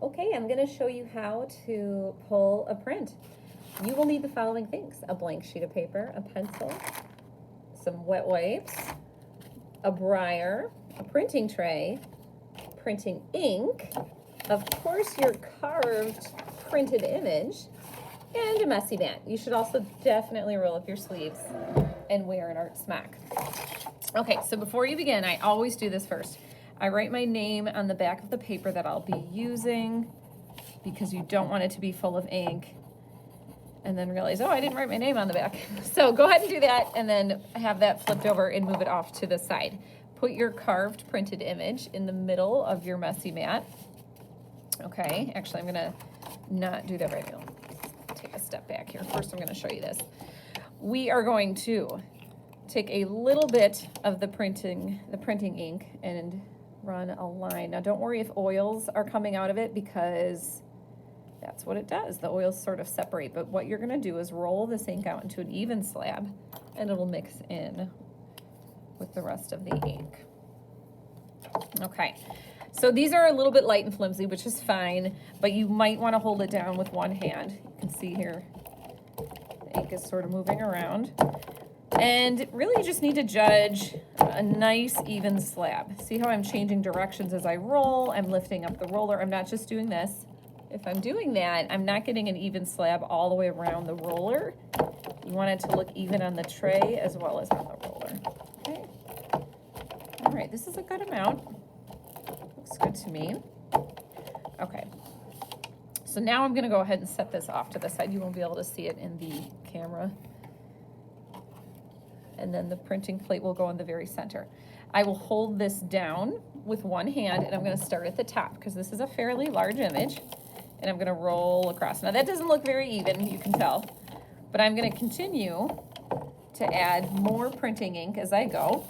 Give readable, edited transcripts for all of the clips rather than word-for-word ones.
Okay, I'm going to show you how to pull a print. You will need the following things: a blank sheet of paper, a pencil, some wet wipes, a brayer, a printing tray, printing ink, of course your carved printed image, and a messy mat. You should also definitely roll up your sleeves and wear an art smock. Okay, so before you begin, I always do this first. I write my name on the back of the paper that I'll be using because you don't want it to be full of ink and then realize, oh, I didn't write my name on the back. So go ahead and do that and then have that flipped over and move it off to the side. Put your carved printed image in the middle of your messy mat. Okay, actually I'm gonna not do that right now. Take a step back here. First I'm gonna show you this. We are going to take a little bit of the printing ink and run a line. Now don't worry if oils are coming out of it because that's what it does. The oils sort of separate, but what you're gonna do is roll this ink out into an even slab and it'll mix in with the rest of the ink. Okay, so these are a little bit light and flimsy, which is fine, but you might wanna hold it down with one hand. You can see here, the ink is sort of moving around. And really you just need to judge a nice even slab. See how I'm changing directions as I roll? I'm lifting up the roller. I'm not just doing this. If I'm doing that, I'm not getting an even slab all the way around the roller. You want it to look even on the tray as well as on the roller. Okay. All right, this is a good amount. Looks good to me. Okay. So now I'm gonna go ahead and set this off to the side. You won't be able to see it in the camera. And then the printing plate will go in the very center. I will hold this down with one hand and I'm gonna start at the top because this is a fairly large image and I'm gonna roll across. Now that doesn't look very even, you can tell, but I'm gonna continue to add more printing ink as I go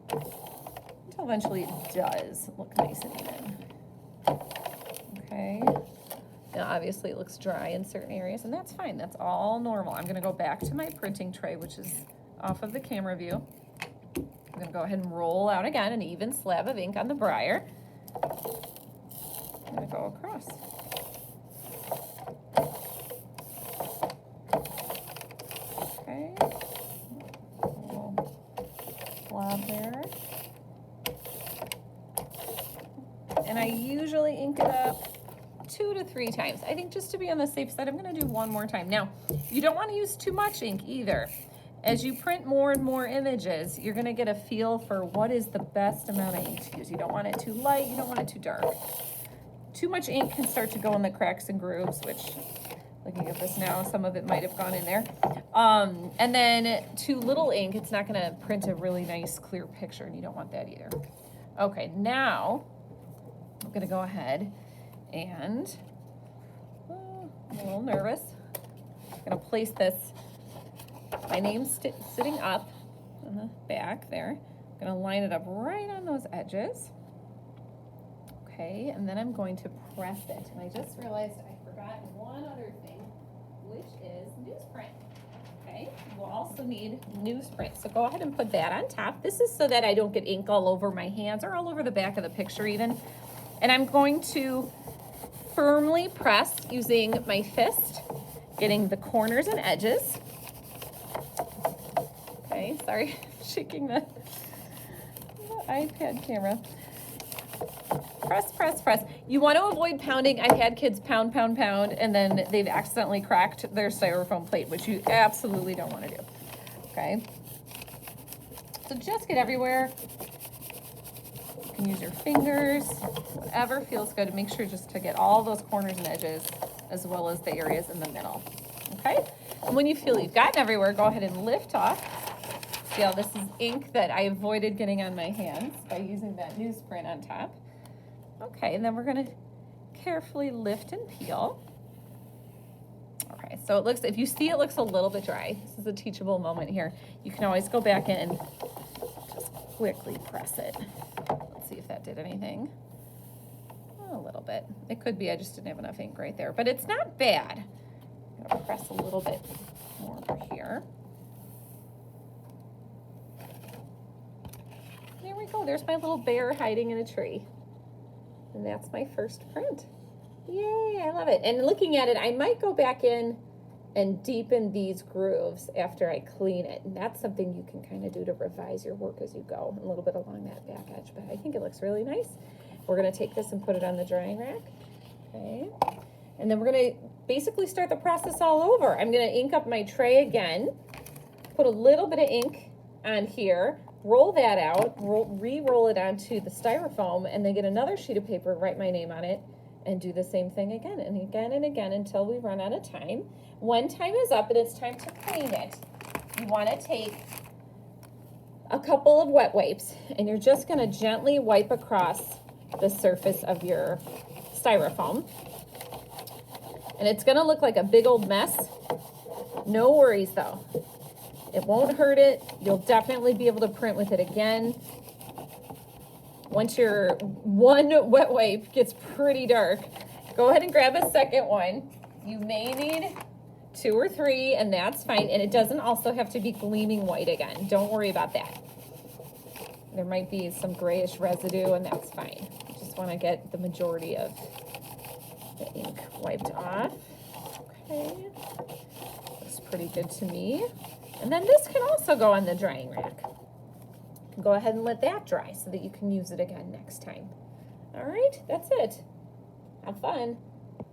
until eventually it does look nice and even. Okay, now obviously it looks dry in certain areas and that's fine, that's all normal. I'm gonna go back to my printing tray, which is off of the camera view. I'm gonna go ahead and roll out again an even slab of ink on the brayer. I'm gonna go across. Okay, a little blob there. And I usually ink it up 2 to 3 times. I think just to be on the safe side, I'm gonna do one more time. Now, you don't wanna use too much ink either. As you print more and more images, you're gonna get a feel for what is the best amount of ink to use. You don't want it too light, you don't want it too dark. Too much ink can start to go in the cracks and grooves, which, looking at this now, some of it might have gone in there. And then too little ink, it's not gonna print a really nice, clear picture, and you don't want that either. Okay, now, I'm gonna go ahead and, I'm a little nervous. I'm gonna place this, my name's sitting up on the back there. I'm gonna line it up right on those edges. Okay, and then I'm going to press it. And I just realized I forgot one other thing, which is newsprint. Okay, we'll also need newsprint. So go ahead and put that on top. This is so that I don't get ink all over my hands or all over the back of the picture even. And I'm going to firmly press using my fist, getting the corners and edges. Okay, sorry, shaking the iPad camera. Press, press, press. You want to avoid pounding. I've had kids pound, pound, pound, and then they've accidentally cracked their styrofoam plate, which you absolutely don't want to do. Okay? So just get everywhere. You can use your fingers, whatever feels good. Make sure just to get all those corners and edges as well as the areas in the middle. Okay? And when you feel you've gotten everywhere, go ahead and lift off. See how this is ink that I avoided getting on my hands by using that newsprint on top. Okay, and then we're gonna carefully lift and peel. Okay, so it looks, if you see it looks a little bit dry, this is a teachable moment here. You can always go back in and just quickly press it. Let's see if that did anything. Oh, a little bit. It could be I just didn't have enough ink right there, but it's not bad. I'm gonna press a little bit more over here. There we go, there's my little bear hiding in a tree. And that's my first print. Yay, I love it. And looking at it, I might go back in and deepen these grooves after I clean it. And that's something you can kind of do to revise your work as you go, a little bit along that back edge. But I think it looks really nice. We're gonna take this and put it on the drying rack. Okay. And then we're gonna basically start the process all over. I'm gonna ink up my tray again, put a little bit of ink on here, roll that out, re-roll it onto the styrofoam, and then get another sheet of paper, write my name on it, and do the same thing again and again and again until we run out of time. When time is up and it's time to clean it, you want to take a couple of wet wipes and you're just going to gently wipe across the surface of your styrofoam. And it's going to look like a big old mess. No worries though. It won't hurt it. You'll definitely be able to print with it again. Once your one wet wipe gets pretty dark, go ahead and grab a second one. You may need 2 or 3, and that's fine. And it doesn't also have to be gleaming white again. Don't worry about that. There might be some grayish residue, and that's fine. You just want to get the majority of the ink wiped off. Okay, looks pretty good to me. And then this can also go on the drying rack. Go ahead and let that dry so that you can use it again next time. All right, that's it. Have fun.